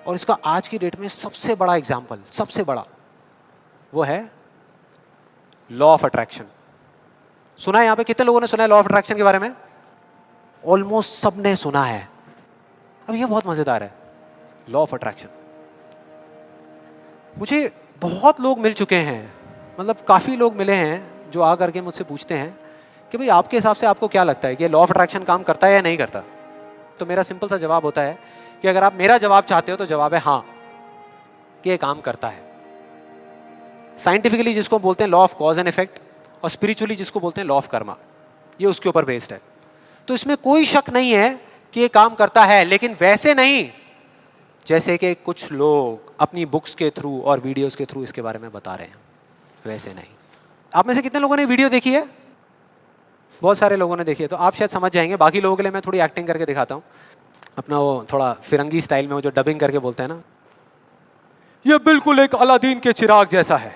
और इसका आज की डेट में सबसे बड़ा एग्जाम्पल, सबसे बड़ा, वो है लॉ ऑफ अट्रैक्शन। सुना है यहाँ पे? कितने लोगों ने सुना है लॉ ऑफ अट्रैक्शन के बारे में? ऑलमोस्ट सबने सुना है। अब ये बहुत मजेदार है, लॉ ऑफ अट्रैक्शन। मुझे बहुत लोग मिल चुके हैं, मतलब काफी लोग मिले हैं जो आ करके मुझसे पूछते हैं कि भाई आपके हिसाब से आपको क्या लगता है कि लॉ ऑफ अट्रैक्शन काम करता है या नहीं करता? तो मेरा सिंपल सा जवाब होता है कि अगर आप मेरा जवाब चाहते हो तो जवाब है हाँ, कि ये काम करता है। साइंटिफिकली जिसको बोलते हैं law of cause and effect, और स्पिरिचुअली जिसको बोलते हैं लॉ ऑफ कर्मा, ये उसके ऊपर बेस्ड है। तो इसमें कोई शक नहीं है कि ये काम करता है, लेकिन वैसे नहीं जैसे कि कुछ लोग अपनी बुक्स के थ्रू और वीडियोस के थ्रू इसके बारे में बता रहे हैं, वैसे नहीं। आप में से कितने लोगों ने वीडियो देखी है? बहुत सारे लोगों ने देखी है, तो आप शायद समझ जाएंगे। बाकी लोगों के लिए मैं थोड़ी एक्टिंग करके दिखाता हूँ, अपना वो थोड़ा फिरंगी स्टाइल में, वो जो डबिंग करके बोलते हैं ना, ये बिल्कुल एक अलादीन के चिराग जैसा है।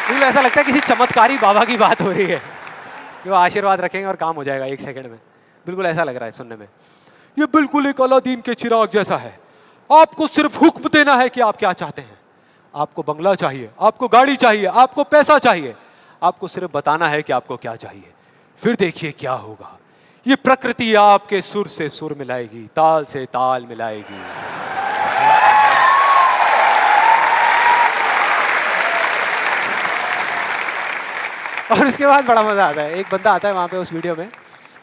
बिल्कुल ऐसा लगता है किसी चमत्कारी बाबा की बात हो रही है, जो आशीर्वाद रखेंगे और काम हो जाएगा 1 सेकंड में। बिल्कुल ऐसा लग रहा है सुनने में। ये बिल्कुल एक अलादीन के चिराग जैसा है, आपको सिर्फ हुक्म देना है कि आप क्या चाहते हैं। आपको बंगला चाहिए, आपको गाड़ी चाहिए, आपको पैसा चाहिए, आपको सिर्फ बताना है कि आपको क्या चाहिए, फिर देखिए क्या होगा। ये प्रकृति आपके सुर से सुर मिलाएगी, ताल से ताल मिलाएगी। और उसके बाद बड़ा मजा आता है। एक बंदा आता है वहां पे उस वीडियो में,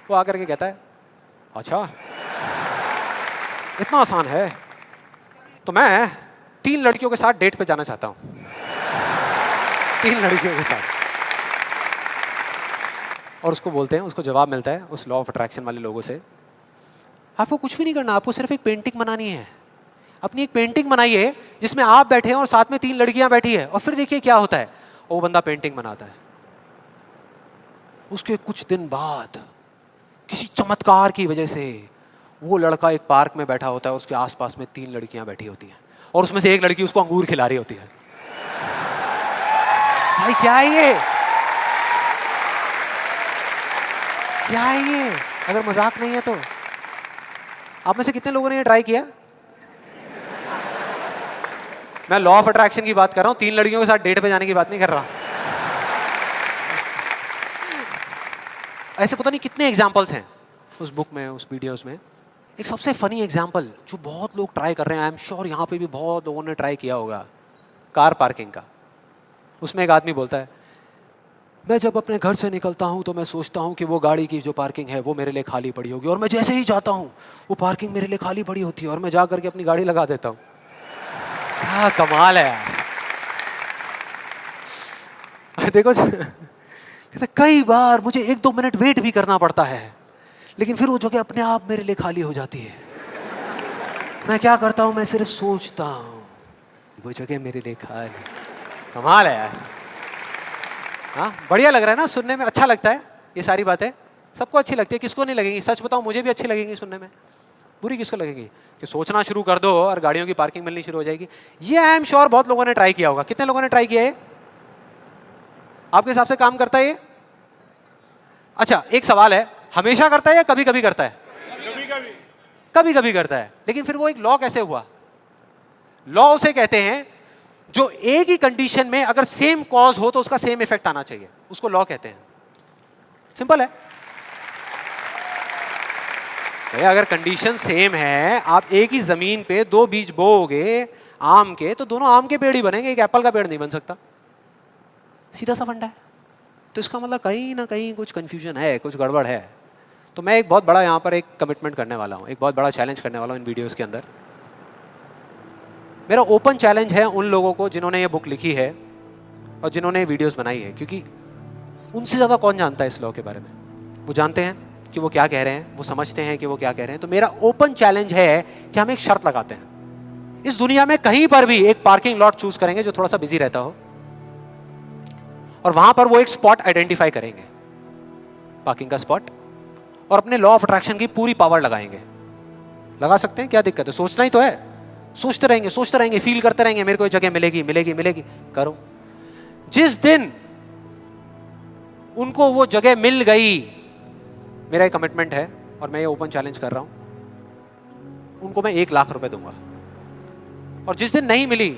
वो आकर के कहता है अच्छा इतना आसान है, तो मैं 3 लड़कियों के साथ डेट पे जाना चाहता हूं। 3 लड़कियों के साथ। और उसको बोलते हैं, उसको जवाब मिलता है उस लॉ ऑफ अट्रैक्शन वाले लोगों से, आपको कुछ भी नहीं करना, आपको सिर्फ एक पेंटिंग बनानी है। अपनी एक पेंटिंग बनाइए जिसमें आप बैठे हैं और साथ में 3 लड़कियां बैठी है, और फिर देखिए क्या होता है। वो बंदा पेंटिंग बनाता है। उसके कुछ दिन बाद किसी चमत्कार की वजह से वो लड़का एक पार्क में बैठा होता है, उसके आसपास में 3 लड़कियां बैठी होती हैं, और उसमें से एक लड़की उसको अंगूर खिला रही होती है। भाई क्या है ये? क्या है ये? अगर मजाक नहीं है तो आप में से कितने लोगों ने ये ट्राई किया? मैं लॉ ऑफ अट्रैक्शन की बात कर रहा हूं, 3 लड़कियों के साथ डेट पे जाने की बात नहीं कर रहा। ऐसे पता नहीं कितने एग्जाम्पल्स हैं उस बुक में, उस वीडियोस में। एक सबसे फनी एग्जाम्पल जो बहुत लोग ट्राई कर रहे हैं, आई एम श्योर यहाँ पे भी बहुत लोगों ने ट्राई किया होगा, कार पार्किंग का। उसमें एक आदमी बोलता है, मैं जब अपने घर से निकलता हूँ तो मैं सोचता हूँ कि वो गाड़ी की जो पार्किंग है वो मेरे लिए खाली पड़ी होगी, और मैं जैसे ही जाता हूँ वो पार्किंग मेरे लिए खाली पड़ी होती है, और मैं जा करके अपनी गाड़ी लगा देता हूँ। क्या कमाल है यार। देखो कई बार मुझे 1-2 मिनट वेट भी करना पड़ता है, लेकिन फिर वो जगह अपने आप मेरे लिए खाली हो जाती है। मैं क्या करता हूँ, मैं सिर्फ सोचता हूँ वो जगह मेरे लिए खाली। कमाल है यार। हाँ, बढ़िया लग रहा है ना सुनने में? अच्छा लगता है ये सारी बातें? सबको अच्छी लगती है, किसको नहीं लगेंगी? सच बताऊं, मुझे भी अच्छी लगेंगी सुनने में। बुरी किसको लगेगी? कि सोचना शुरू कर दो और गाड़ियों की पार्किंग मिलनी शुरू हो जाएगी। ये आई एम श्योर बहुत लोगों ने ट्राई किया होगा। कितने लोगों ने ट्राई किया है? आपके हिसाब से काम करता है ये? अच्छा, एक सवाल है, हमेशा करता है या कभी कभी करता है? कभी कभी करता है। लेकिन फिर वो एक लॉ कैसे हुआ? लॉ उसे कहते हैं जो एक ही कंडीशन में अगर सेम कॉज हो तो उसका सेम इफेक्ट आना चाहिए, उसको लॉ कहते हैं। सिंपल है भैया। अगर कंडीशन सेम है, आप एक ही जमीन पे 2 बीज बोओगे आम के, तो दोनों आम के पेड़ ही बनेंगे, एक एप्पल का पेड़ नहीं बन सकता। सीधा सा फंडा है। तो इसका मतलब कहीं ना कहीं कुछ कंफ्यूजन है, कुछ गड़बड़ है। तो मैं एक बहुत बड़ा यहाँ पर एक कमिटमेंट करने वाला हूँ, एक बहुत बड़ा चैलेंज करने वाला हूँ इन वीडियोस के अंदर। मेरा ओपन चैलेंज है उन लोगों को जिन्होंने ये बुक लिखी है और जिन्होंने वीडियोस बनाई है, क्योंकि उनसे ज़्यादा कौन जानता है इस लॉ के बारे में। वो जानते हैं कि वो क्या कह रहे हैं, वो समझते हैं कि वो क्या कह रहे हैं। तो मेरा ओपन चैलेंज है कि हम एक शर्त लगाते हैं, इस दुनिया में कहीं पर भी एक पार्किंग लॉट चूज करेंगे जो थोड़ा सा बिजी रहता हो, और वहां पर वो एक स्पॉट आइडेंटिफाई करेंगे, पार्किंग का स्पॉट, और अपने लॉ ऑफ अट्रैक्शन की पूरी पावर लगाएंगे। लगा सकते हैं, क्या दिक्कत है? सोचना ही तो है। सोचते रहेंगे, फील करते रहेंगे, मेरे को ये जगह मिलेगी मिलेगी मिलेगी। करो। जिस दिन उनको वो जगह मिल गई, मेरा एक कमिटमेंट है और मैं ये ओपन चैलेंज कर रहा हूं, उनको मैं 1 लाख रुपए दूंगा और जिस दिन नहीं मिली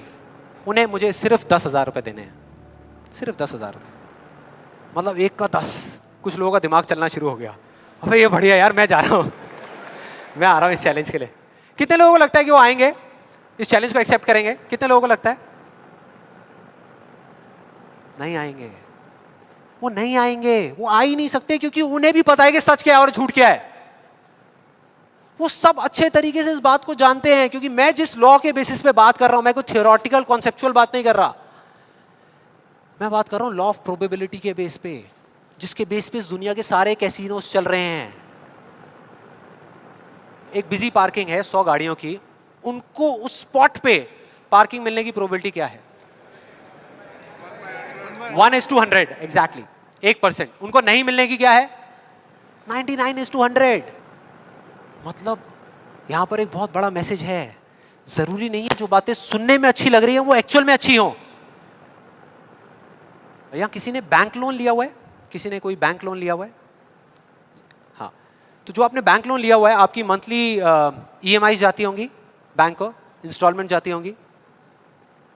उन्हें मुझे सिर्फ 10,000 रुपए देने हैं, सिर्फ 10,000 रुपए, मतलब 1 का 10। कुछ लोगों का दिमाग चलना शुरू हो गया, अबे ये बढ़िया यार, मैं जा रहा हूं, मैं आ रहा हूं इस चैलेंज के लिए। कितने लोगों को लगता है कि वो आएंगे, इस चैलेंज को एक्सेप्ट करेंगे? कितने लोगों को लगता है? नहीं आएंगे, वो नहीं आएंगे, वो आ ही नहीं सकते, क्योंकि उन्हें भी पता है कि सच क्या है और झूठ क्या है। वो सब अच्छे तरीके से इस बात को जानते हैं, क्योंकि मैं जिस लॉ के बेसिस पे बात कर रहा हूं, मैं कोई थियोरेटिकल कॉन्सेप्चुअल बात नहीं कर रहा, मैं बात कर रहा हूं लॉ ऑफ प्रोबेबिलिटी के बेस पे, जिसके बेस पे इस दुनिया के सारे कैसीनोस चल रहे हैं। एक बिजी पार्किंग है 100 गाड़ियों की, उनको उस स्पॉट पे पार्किंग मिलने की प्रोबेबिलिटी क्या है? 1:100, एग्जैक्टली 1%। उनको नहीं मिलने की क्या है? 99:100। मतलब यहां पर एक बहुत बड़ा मैसेज है, जरूरी नहीं है जो बातें सुनने में अच्छी लग रही है वो एक्चुअल में अच्छी हो। यहां किसी ने बैंक लोन लिया हुआ है? किसी ने कोई बैंक लोन लिया हुआ है? हाँ, तो जो आपने बैंक लोन लिया हुआ है, आपकी मंथली EMI जाती होंगी बैंक को, इंस्टॉलमेंट जाती होंगी,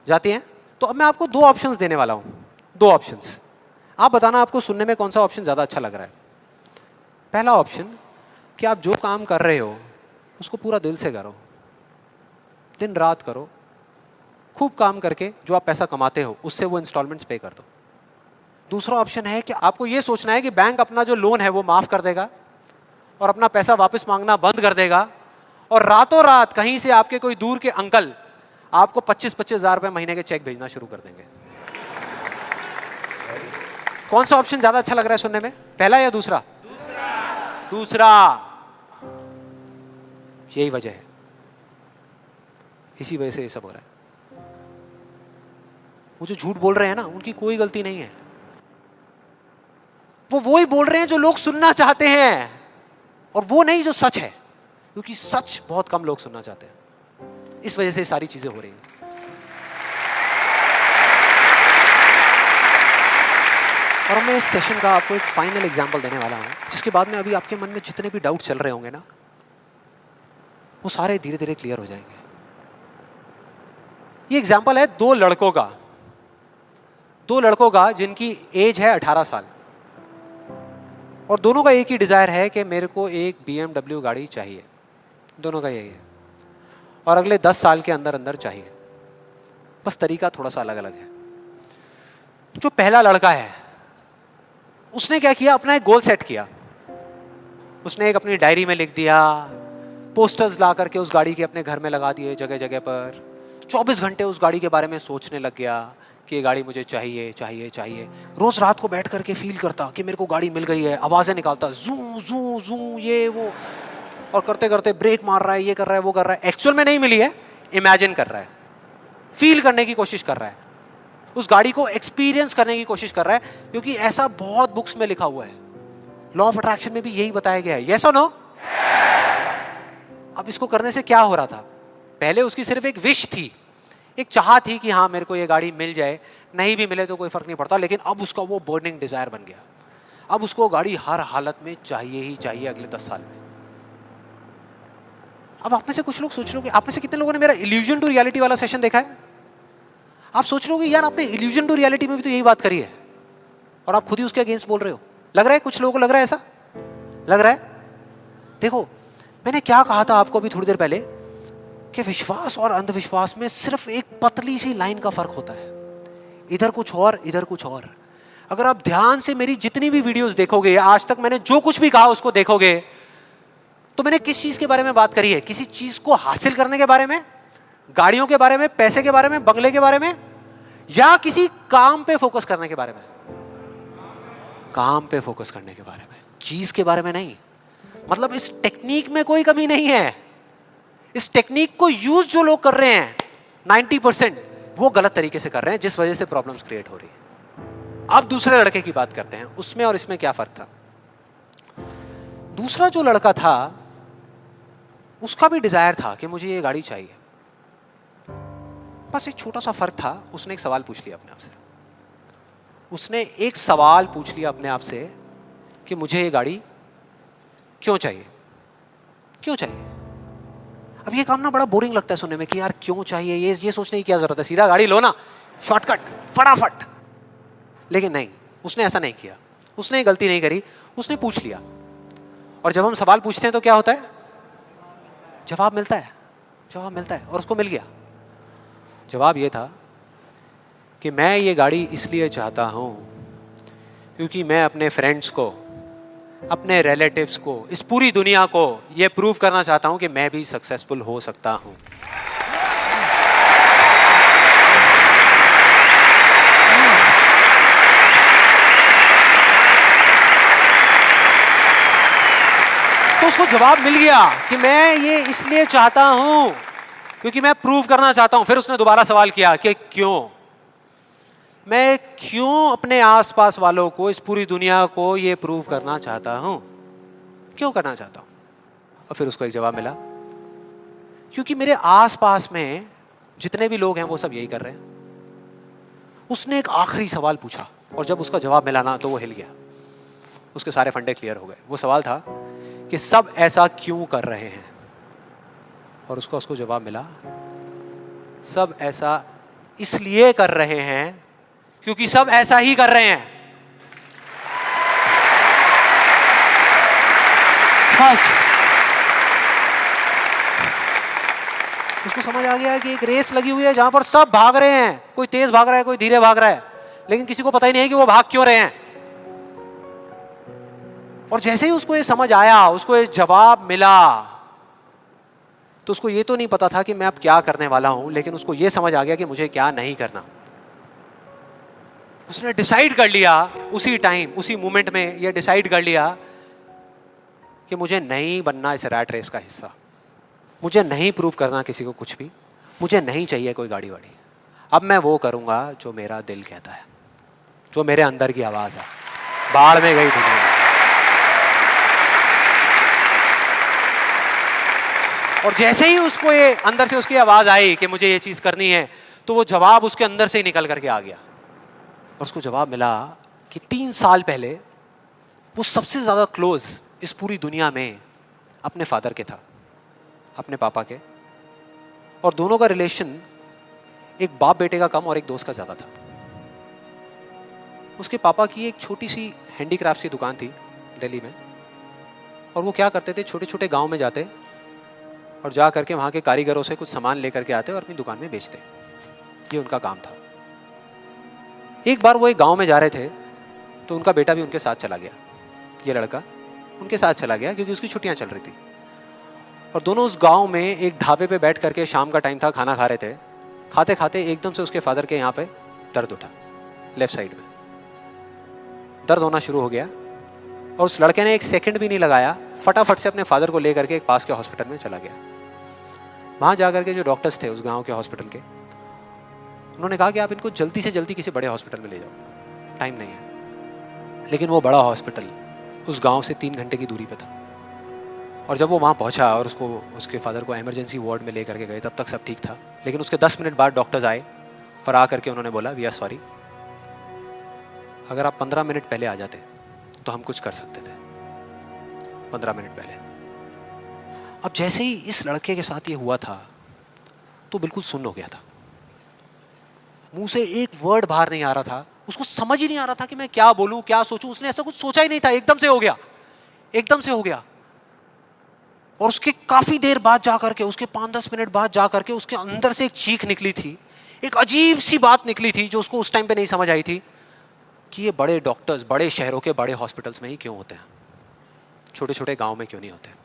जाती हैं। तो अब मैं आपको 2 ऑप्शंस देने वाला हूं, 2 ऑप्शंस, आप बताना आपको सुनने में कौन सा ऑप्शन ज्यादा अच्छा लग रहा है। पहला ऑप्शन कि आप जो काम कर रहे हो उसको पूरा दिल से करो, दिन रात करो, खूब काम करके जो आप पैसा कमाते हो उससे वो इंस्टॉलमेंट्स पे कर दो। दूसरा ऑप्शन है कि आपको ये सोचना है कि बैंक अपना जो लोन है वो माफ कर देगा और अपना पैसा वापस मांगना बंद कर देगा, और रातों रात कहीं से आपके कोई दूर के अंकल आपको 25-25 हजार रुपए महीने के चेक भेजना शुरू कर देंगे। कौन सा ऑप्शन ज्यादा अच्छा लग रहा है सुनने में, पहला या दूसरा? दूसरा। यही वजह है, इसी वजह से ये सब हो रहा है। वो जो झूठ बोल रहे हैं ना, उनकी कोई गलती नहीं है, वो वही बोल रहे हैं जो लोग सुनना चाहते हैं, और वो नहीं जो सच है, क्योंकि सच बहुत कम लोग सुनना चाहते हैं। इस वजह से सारी चीजें हो रही हैं। और मैं इस सेशन का आपको एक फाइनल एग्जांपल देने वाला हूं, जिसके बाद में अभी आपके मन में जितने भी डाउट चल रहे होंगे ना, वो सारे धीरे धीरे क्लियर हो जाएंगे। ये एग्जांपल है 2 लड़कों का, 2 लड़कों का जिनकी एज है 18 साल, और दोनों का एक ही डिजायर है कि मेरे को एक BMW गाड़ी चाहिए। दोनों का यही है, और अगले 10 साल के अंदर अंदर चाहिए, बस तरीका थोड़ा सा अलग अलग है। जो पहला लड़का है उसने क्या किया, अपना एक गोल सेट किया। उसने एक अपनी डायरी में लिख दिया, पोस्टर्स ला करके उस गाड़ी के अपने घर में लगा दिए जगह जगह पर, 24 घंटे उस गाड़ी के बारे में सोचने लग गया कि ये गाड़ी मुझे चाहिए चाहिए चाहिए। रोज रात को बैठ करके फील करता कि मेरे को गाड़ी मिल गई है, आवाजें निकालता, जू जू जू ये वो, और करते करते ब्रेक मार रहा है, ये कर रहा है वो कर रहा है। एक्चुअल में नहीं मिली है, इमेजिन कर रहा है, फील करने की कोशिश कर रहा है, उस गाड़ी को एक्सपीरियंस करने की कोशिश कर रहा है, क्योंकि ऐसा बहुत बुक्स में लिखा हुआ है। लॉ ऑफ अट्रैक्शन में भी यही बताया गया है। यस और नो? अब इसको करने से क्या हो रहा था, पहले उसकी सिर्फ एक विश थी, एक चाह थी कि हाँ मेरे को ये गाड़ी मिल जाए, नहीं भी मिले तो कोई फर्क नहीं पड़ता, लेकिन अब उसका वो बर्निंग डिजायर बन गया। अब उसको गाड़ी हर हालत में चाहिए ही चाहिए अगले 10 साल में। अब आप में से कुछ लोग सोच रहे हो, आप में से कितने लोगों ने मेरा इल्यूजन टू रियलिटी वाला सेशन देखा है? आप सोच रहे हो यार आपने इल्यूजन टू रियलिटी में भी तो यही बात करी है, और आप खुद ही उसके अगेंस्ट बोल रहे हो। लग रहा है कुछ लोगों को, लग रहा है ऐसा लग रहा है। देखो मैंने क्या कहा था आपको अभी थोड़ी देर पहले, कि विश्वास और अंधविश्वास में सिर्फ एक पतली सी लाइन का फर्क होता है, इधर कुछ और इधर कुछ और। अगर आप ध्यान से मेरी जितनी भी वीडियोस देखोगे, आज तक मैंने जो कुछ भी कहा उसको देखोगे, तो मैंने किस चीज के बारे में बात करी है? किसी चीज को हासिल करने के बारे में, गाड़ियों के बारे में, पैसे के बारे में, बंगले के बारे में, या किसी काम पे फोकस करने के बारे में? काम पे फोकस करने के बारे में, चीज के बारे में नहीं। मतलब इस टेक्निक में कोई कमी नहीं है, इस टेक्निक को यूज जो लोग कर रहे हैं 90% वो गलत तरीके से कर रहे हैं, जिस वजह से प्रॉब्लम्स क्रिएट हो रही है। अब दूसरे लड़के की बात करते हैं, उसमें और इसमें क्या फर्क था। दूसरा जो लड़का था उसका भी डिजायर था कि मुझे ये गाड़ी चाहिए, बस एक छोटा सा फर्क था, उसने एक सवाल पूछ लिया अपने आप से। उसने एक सवाल पूछ लिया अपने आप से कि मुझे ये गाड़ी क्यों चाहिए, क्यों चाहिए। अब ये काम ना बड़ा बोरिंग लगता है सुनने में कि यार क्यों चाहिए, ये सोचने की क्या जरूरत है, सीधा गाड़ी लो ना, शॉर्टकट फटाफट। लेकिन नहीं, उसने ऐसा नहीं किया, उसने गलती नहीं करी, उसने पूछ लिया। और जब हम सवाल पूछते हैं तो क्या होता है, जवाब मिलता है, जवाब मिलता है। और उसको मिल गया। जवाब ये था कि मैं ये गाड़ी इसलिए चाहता हूं क्योंकि मैं अपने फ्रेंड्स को, अपने रिलेटिव्स को, इस पूरी दुनिया को ये प्रूव करना चाहता हूं कि मैं भी सक्सेसफुल हो सकता हूं। तो उसको जवाब मिल गया कि मैं ये इसलिए चाहता हूं क्योंकि मैं प्रूव करना चाहता हूं। फिर उसने दोबारा सवाल किया कि क्यों, मैं क्यों अपने आसपास वालों को, इस पूरी दुनिया को ये प्रूव करना चाहता हूं, क्यों करना चाहता हूं। और फिर उसको एक जवाब मिला, क्योंकि मेरे आसपास में जितने भी लोग हैं वो सब यही कर रहे हैं। उसने एक आखिरी सवाल पूछा और जब उसका जवाब मिला ना तो वो हिल गया, उसके सारे फंडे क्लियर हो गए। वो सवाल था कि सब ऐसा क्यों कर रहे हैं। और उसको जवाब मिला, सब ऐसा इसलिए कर रहे हैं क्योंकि सब ऐसा ही कर रहे हैं। बस उसको समझ आ गया कि एक रेस लगी हुई है जहां पर सब भाग रहे हैं, कोई तेज भाग रहा है, कोई धीरे भाग रहा है, लेकिन किसी को पता ही नहीं है कि वो भाग क्यों रहे हैं। और जैसे ही उसको ये समझ आया, उसको ये जवाब मिला, तो उसको ये तो नहीं पता था कि मैं अब क्या करने वाला हूं, लेकिन उसको ये समझ आ गया कि मुझे क्या नहीं करना। उसने डिसाइड कर लिया उसी टाइम, उसी मोमेंट में ये डिसाइड कर लिया कि मुझे नहीं बनना इस रैट रेस का हिस्सा, मुझे नहीं प्रूव करना किसी को कुछ भी, मुझे नहीं चाहिए कोई गाड़ी वाड़ी। अब मैं वो करूंगा जो मेरा दिल कहता है, जो मेरे अंदर की आवाज है। बाढ़ में गई दुनिया। और जैसे ही उसको ये अंदर से उसकी आवाज आई कि मुझे ये चीज करनी है, तो वो जवाब उसके अंदर से ही निकल करके आ गया। और उसको जवाब मिला कि 3 साल पहले वो सबसे ज्यादा क्लोज इस पूरी दुनिया में अपने फादर के था, अपने पापा के। और दोनों का रिलेशन एक बाप बेटे का कम और एक दोस्त का ज्यादा था। उसके पापा की एक छोटी सी हैंडीक्राफ्ट की दुकान थी दिल्ली में, और वो क्या करते थे, छोटे छोटे गांव में जाते और जा करके वहाँ के कारीगरों से कुछ सामान लेकर के आते और अपनी दुकान में बेचते। ये उनका काम था। एक बार वो एक गांव में जा रहे थे तो उनका बेटा भी उनके साथ चला गया। ये लड़का उनके साथ चला गया क्योंकि उसकी छुट्टियां चल रही थी। और दोनों उस गांव में एक ढाबे पे बैठ करके, शाम का टाइम था, खाना खा रहे थे। खाते खाते एकदम से उसके फादर के यहाँ पे दर्द उठा, लेफ्ट साइड में दर्द होना शुरू हो गया। और उस लड़के ने एक सेकंड भी नहीं लगाया, फटाफट से अपने फादर को लेकर के एक पास के हॉस्पिटल में चला गया। वहां जाकर के जो डॉक्टर्स थे उस गांव के हॉस्पिटल के, उन्होंने कहा कि आप इनको जल्दी से जल्दी किसी बड़े हॉस्पिटल में ले जाओ, टाइम नहीं है। लेकिन वो बड़ा हॉस्पिटल उस गांव से 3 घंटे की दूरी पे था। और जब वो वहां पहुंचा और उसके फादर को इमरजेंसी वार्ड में लेकर के गए, तब तक सब ठीक था। लेकिन उसके 10 मिनट बाद डॉक्टर्स आए और आकर के उन्होंने बोला, वी आर सॉरी, अगर आप 15 मिनट पहले आ जाते तो हम कुछ कर सकते थे। 15 मिनट पहले। अब जैसे ही इस लड़के के साथ ये हुआ था तो बिल्कुल सुन्न हो गया था, मुंह से एक वर्ड बाहर नहीं आ रहा था। उसको समझ ही नहीं आ रहा था कि मैं क्या बोलूं, क्या सोचूं। उसने ऐसा कुछ सोचा ही नहीं था, एकदम से हो गया, एकदम से हो गया। और उसके काफी देर बाद जाकर के, उसके 5-10 मिनट बाद जाकर के उसके अंदर से एक चीख निकली थी, एक अजीब सी बात निकली थी जो उसको उस टाइम पे नहीं समझ आई थी कि ये बड़े डॉक्टर्स बड़े शहरों के बड़े हॉस्पिटल्स में ही क्यों होते हैं, छोटे छोटे गांव में क्यों नहीं होते।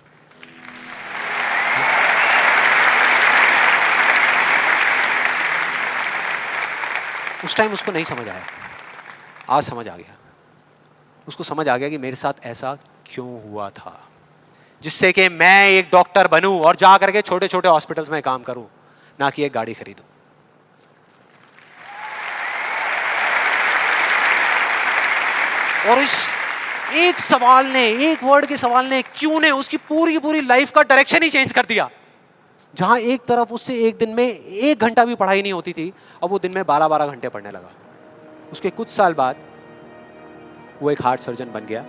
उस टाइम उसको नहीं समझ आया, आज समझ आ गया। उसको समझ आ गया कि मेरे साथ ऐसा क्यों हुआ था, जिससे कि मैं एक डॉक्टर बनूं और जा करके छोटे छोटे हॉस्पिटल्स में काम करूं, ना कि एक गाड़ी खरीदूं। और इस एक सवाल ने, एक वर्ड के सवाल ने, क्यों ने, उसकी पूरी पूरी लाइफ का डायरेक्शन ही चेंज कर दिया। जहां एक तरफ उससे एक दिन में 1 घंटा भी पढ़ाई नहीं होती थी, अब वो दिन में 12-12 घंटे पढ़ने लगा। उसके कुछ साल बाद वो एक हार्ट सर्जन बन गया।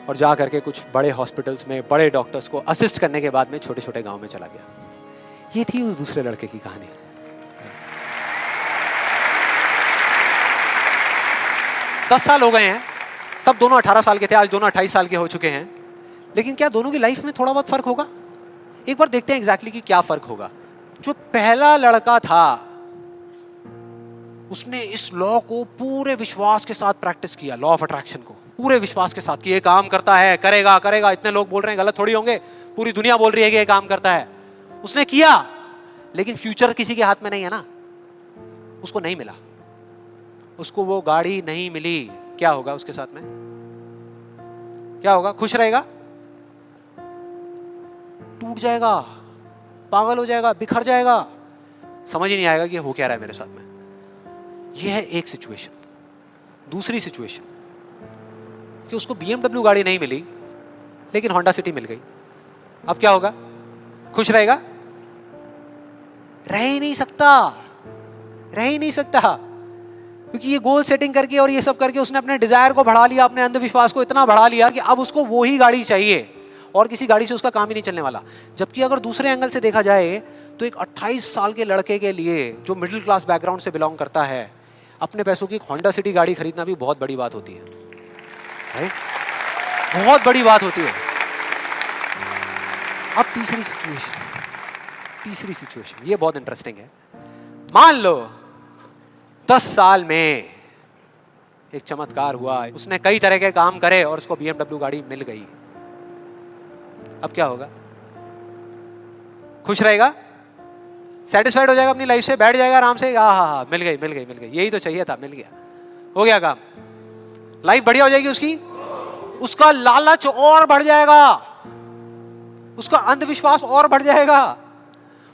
और जा करके कुछ बड़े हॉस्पिटल्स में बड़े डॉक्टर्स को असिस्ट करने के बाद में छोटे छोटे गांव में चला गया। ये थी उस दूसरे लड़के की कहानी। 10 साल हो गए हैं, तब दोनों 18 साल के थे, आज दोनों 28 साल के हो चुके हैं। लेकिन क्या दोनों की लाइफ में थोड़ा बहुत फर्क होगा? एक बार देखते हैं एग्जैक्टली कि क्या फर्क होगा। जो पहला लड़का था उसने इस लॉ को पूरे विश्वास के साथ प्रैक्टिस किया, लॉ ऑफ अट्रैक्शन को पूरे विश्वास के साथ कि ये काम करता है, करेगा करेगा, इतने लोग बोल रहे हैं गलत थोड़ी होंगे, पूरी दुनिया बोल रही है कि ये काम करता है। उसने किया, लेकिन फ्यूचर किसी के हाथ में नहीं है ना, उसको नहीं मिला, उसको वो गाड़ी नहीं मिली। क्या होगा उसके साथ में? क्या होगा? खुश रहेगा? टूट जाएगा, पागल हो जाएगा, बिखर जाएगा, समझ ही नहीं आएगा कि हो क्या रहा है मेरे साथ में। यह है एक सिचुएशन। दूसरी सिचुएशन कि उसको BMW गाड़ी नहीं मिली लेकिन होंडा सिटी मिल गई। अब क्या होगा? खुश रहेगा? रह ही नहीं सकता, रह ही नहीं सकता, क्योंकि ये गोल सेटिंग करके और ये सब करके उसने अपने डिजायर को बढ़ा लिया, अपने अंधविश्वास को इतना बढ़ा लिया कि अब उसको वो ही गाड़ी चाहिए और किसी गाड़ी से उसका काम ही नहीं चलने वाला। जबकि अगर दूसरे एंगल से देखा जाए तो एक 28 साल के लड़के के लिए जो मिडिल क्लास बैकग्राउंड से बिलोंग करता है, अपने पैसों की एक होंडा सिटी गाड़ी खरीदना भी बहुत बड़ी बात होती है, राइट? बहुत बड़ी बात होती है। अब तीसरी सिचुएशन ये बहुत इंटरेस्टिंग है। मान लो 10 साल में एक चमत्कार हुआ, उसने कई तरह के काम करे और उसको BMW गाड़ी मिल गई। अब क्या होगा? खुश रहेगा? सेटिस्फाइड हो जाएगा अपनी लाइफ से, बैठ जाएगा आराम से, हाँ, मिल गई, यही तो चाहिए था, मिल गया, हो गया काम, लाइफ बढ़िया हो जाएगी उसकी। उसका लालच और बढ़ जाएगा, उसका अंधविश्वास और बढ़ जाएगा।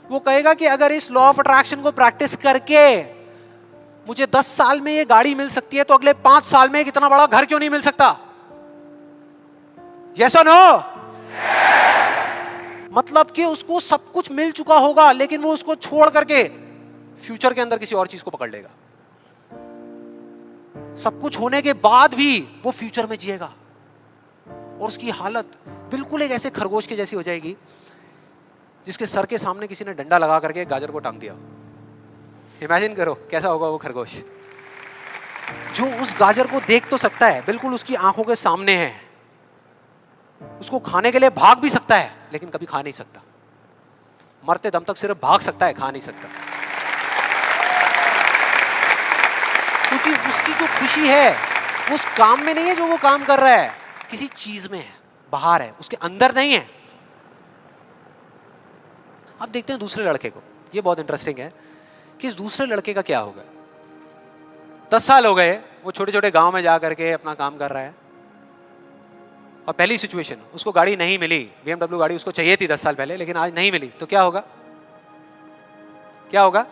वो कहेगा कि अगर इस लॉ ऑफ अट्रैक्शन को प्रैक्टिस करके मुझे 10 साल में ये गाड़ी मिल सकती है तो अगले 5 साल में एक इतना बड़ा घर क्यों नहीं मिल सकता? यस और नो? मतलब कि उसको सब कुछ मिल चुका होगा लेकिन वो उसको छोड़ करके फ्यूचर के अंदर किसी और चीज को पकड़ लेगा। सब कुछ होने के बाद भी वो फ्यूचर में जिएगा और उसकी हालत बिल्कुल एक ऐसे खरगोश के जैसी हो जाएगी जिसके सर के सामने किसी ने डंडा लगा करके गाजर को टांग दिया। इमेजिन करो कैसा होगा वो खरगोश, जो उस गाजर को देख तो सकता है, बिल्कुल उसकी आंखों के सामने है, उसको खाने के लिए भाग भी सकता है लेकिन कभी खा नहीं सकता, मरते दम तक सिर्फ भाग सकता है, खा नहीं सकता। क्योंकि उसकी जो खुशी है वो उस काम में नहीं है जो वो काम कर रहा है, किसी चीज में है, बाहर है, उसके अंदर नहीं है। अब देखते हैं दूसरे लड़के को। ये बहुत इंटरेस्टिंग है कि इस दूसरे लड़के का क्या होगा। 10 साल हो गए, वो छोटे छोटे गांव में जा करके अपना काम कर रहा है और पहली सिचुएशन, उसको गाड़ी नहीं मिली। BMW गाड़ी उसको चाहिए थी 10 साल पहले लेकिन आज नहीं मिली, तो क्या होगा? क्या होगा?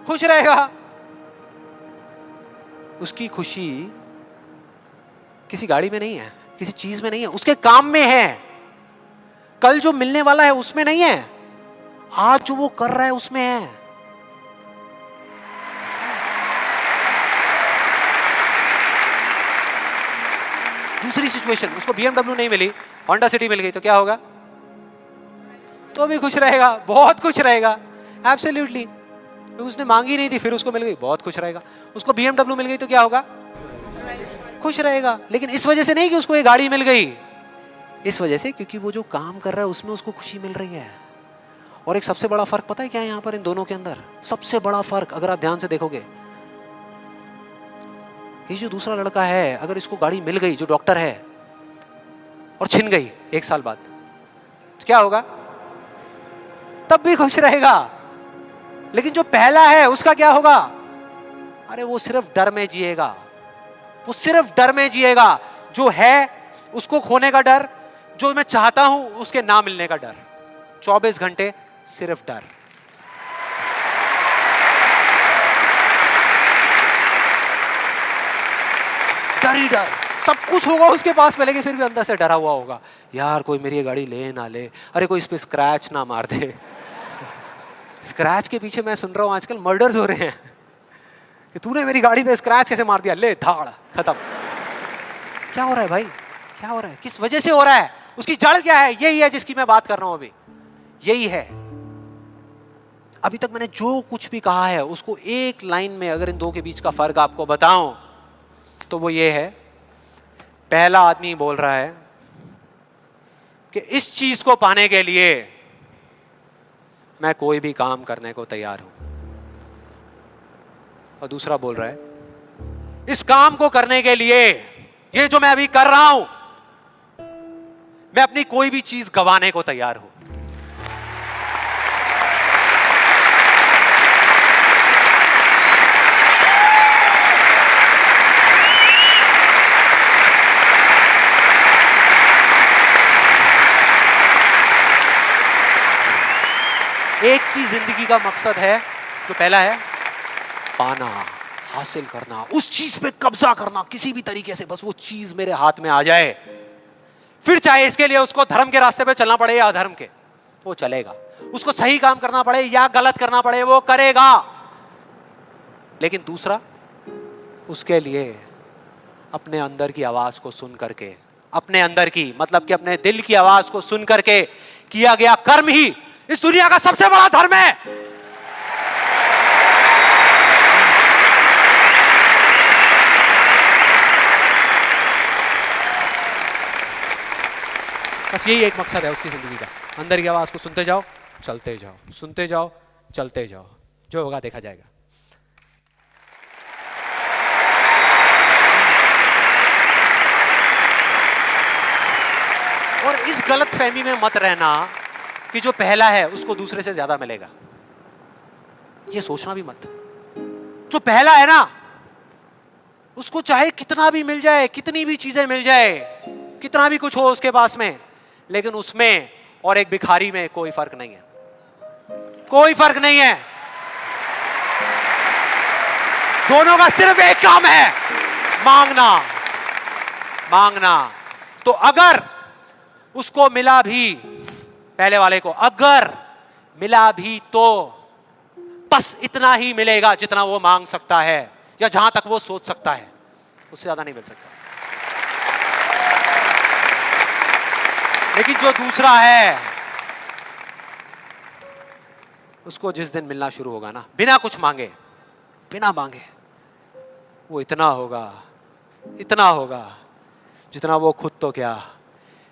खुश रहेगा। उसकी खुशी किसी गाड़ी में नहीं है, किसी चीज में नहीं है, उसके काम में है। कल जो मिलने वाला है उसमें नहीं है, आज जो वो कर रहा है उसमें है। दूसरी सिचुएशन, उसको BMW नहीं मिली, होंडा सिटी मिल गई, तो क्या होगा? तो भी खुश रहेगा, बहुत खुश रहेगा, एब्सोल्युटली। उसने मांगी नहीं थी, फिर उसको मिल गई, बहुत खुश रहेगा। उसको BMW मिल गई तो क्या होगा? खुश रहेगा। लेकिन इस वजह से नहीं कि उसको ये गाड़ी मिल गई, इस वजह से क्योंकि वो जो काम कर रहा है उसमें उसको खुशी मिल रही है। और एक सबसे बड़ा फर्क पता है क्या है यहाँ पर इन दोनों के अंदर? सबसे बड़ा फर्क अगर आप ध्यान से देखोगे, ये जो दूसरा लड़का है, अगर इसको गाड़ी मिल गई, जो डॉक्टर है, और छिन गई 1 साल बाद, तो क्या होगा? तब भी खुश रहेगा। लेकिन जो पहला है उसका क्या होगा? अरे वो सिर्फ डर में जिएगा, वो सिर्फ डर में जिएगा। जो है उसको खोने का डर, जो मैं चाहता हूं उसके ना मिलने का डर, 24 घंटे सिर्फ डर। डर ही डर, सब कुछ होगा उसके पास में लेकिन फिर भी अंदर से डरा हुआ होगा, यार कोई मेरी गाड़ी ले ना ले, अरे कोई इस पे स्क्रैच ना मार दे। स्क्रैच के पीछे मैं सुन रहा हूं आजकल मर्डर्स हो रहे हैं कि तूने मेरी गाड़ी पे स्क्रैच कैसे मार दिया, ले धाड़, खत्म। क्या हो रहा है भाई, क्या हो रहा है, किस वजह से हो रहा है, उसकी जड़ क्या है? यही है जिसकी मैं बात कर रहा हूं अभी, यही है। अभी तक मैंने जो कुछ भी कहा है उसको एक लाइन में अगर इन दो के बीच का फर्क आपको बताऊं तो वो ये है, पहला आदमी बोल रहा है कि इस चीज को पाने के लिए मैं कोई भी काम करने को तैयार हूं, और दूसरा बोल रहा है इस काम को करने के लिए, ये जो मैं अभी कर रहा हूं, मैं अपनी कोई भी चीज गंवाने को तैयार हूं। एक की जिंदगी का मकसद है, जो पहला है पाना, हासिल करना, उस चीज पे कब्जा करना किसी भी तरीके से, बस वो चीज मेरे हाथ में आ जाए, फिर चाहे इसके लिए उसको धर्म के रास्ते पे चलना पड़े या अधर्म के, वो चलेगा, उसको सही काम करना पड़े या गलत करना पड़े वो करेगा। लेकिन दूसरा, उसके लिए अपने अंदर की आवाज को सुन करके, अपने अंदर की मतलब कि अपने दिल की आवाज को सुन करके किया गया कर्म ही इस दुनिया का सबसे बड़ा धर्म है। बस यही एक मकसद है उसकी जिंदगी का, अंदर की आवाज को सुनते जाओ, चलते जाओ, सुनते जाओ, चलते जाओ, जो होगा देखा जाएगा। और इस गलत फहमी में मत रहना कि जो पहला है उसको दूसरे से ज्यादा मिलेगा, ये सोचना भी मत। जो पहला है ना, उसको चाहे कितना भी मिल जाए, कितनी भी चीजें मिल जाए, कितना भी कुछ हो उसके पास में, लेकिन उसमें और एक भिखारी में कोई फर्क नहीं है, कोई फर्क नहीं है। दोनों का सिर्फ एक काम है, मांगना, मांगना। तो अगर उसको मिला भी, पहले वाले को अगर मिला भी, तो बस इतना ही मिलेगा जितना वो मांग सकता है या जहां तक वो सोच सकता है, उससे ज्यादा नहीं मिल सकता। लेकिन जो दूसरा है, उसको जिस दिन मिलना शुरू होगा ना, बिना कुछ मांगे, बिना मांगे, वो इतना होगा, इतना होगा जितना वो खुद तो क्या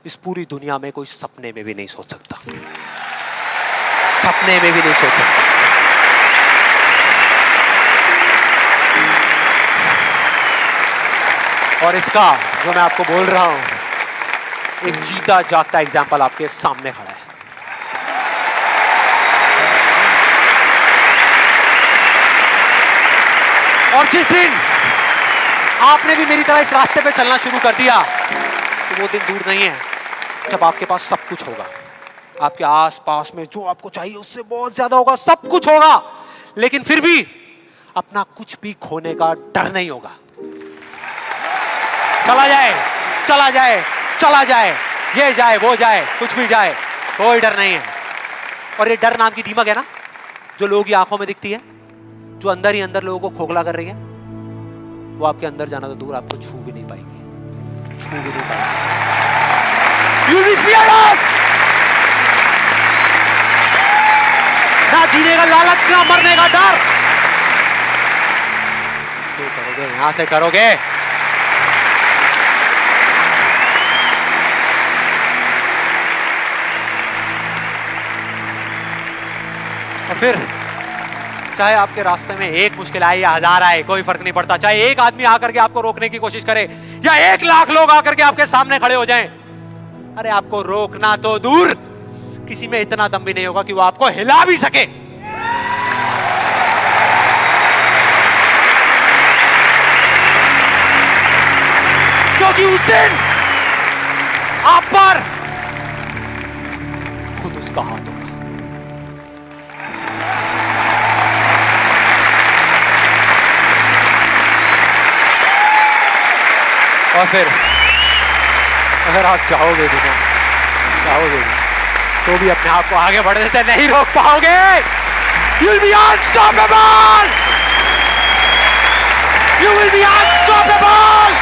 इस पूरी दुनिया में कोई सपने में भी नहीं सोच सकता, सपने में भी नहीं सोच सकता। और इसका जो मैं आपको बोल रहा हूं, एक जीता जागता एग्जाम्पल आपके सामने खड़ा है। और जिस दिन आपने भी मेरी तरह इस रास्ते पे चलना शुरू कर दिया, तो वो दिन दूर नहीं है जब आपके पास सब कुछ होगा, आपके आस पास में जो आपको चाहिए उससे बहुत ज्यादा होगा, सब कुछ होगा, लेकिन फिर भी अपना कुछ भी खोने का डर नहीं होगा। चला जाए, चला जाए, चला जाए, ये जाए, वो जाए, कुछ भी जाए, कोई डर नहीं है। और ये डर नाम की दीमक है ना, जो लोगों की आंखों में दिखती है, जो अंदर ही अंदर लोगों को खोखला कर रही है, वो आपके अंदर जाना तो दूर, आपको छू भी नहीं पाएगी, छू भी नहीं पाएगी। You will be fearless। ना जीने का लालच, ना मरने का डर। जो करोगे यहां से करोगे। और फिर चाहे आपके रास्ते में एक मुश्किल आए या 1000 आए, कोई फर्क नहीं पड़ता। चाहे एक आदमी आकर के आपको रोकने की कोशिश करे या 1 लाख लोग आकर के आपके सामने खड़े हो जाएं, अरे आपको रोकना तो दूर, किसी में इतना दम भी नहीं होगा कि वो आपको हिला भी सके। क्योंकि उस दिन आप पर खुद उसका हाथ होगा। और फिर अगर आप चाहोगे भी ना, चाहोगे भी, तो भी अपने आप को आगे बढ़ने से नहीं रोक पाओगे। You will be unstoppable! You will be unstoppable!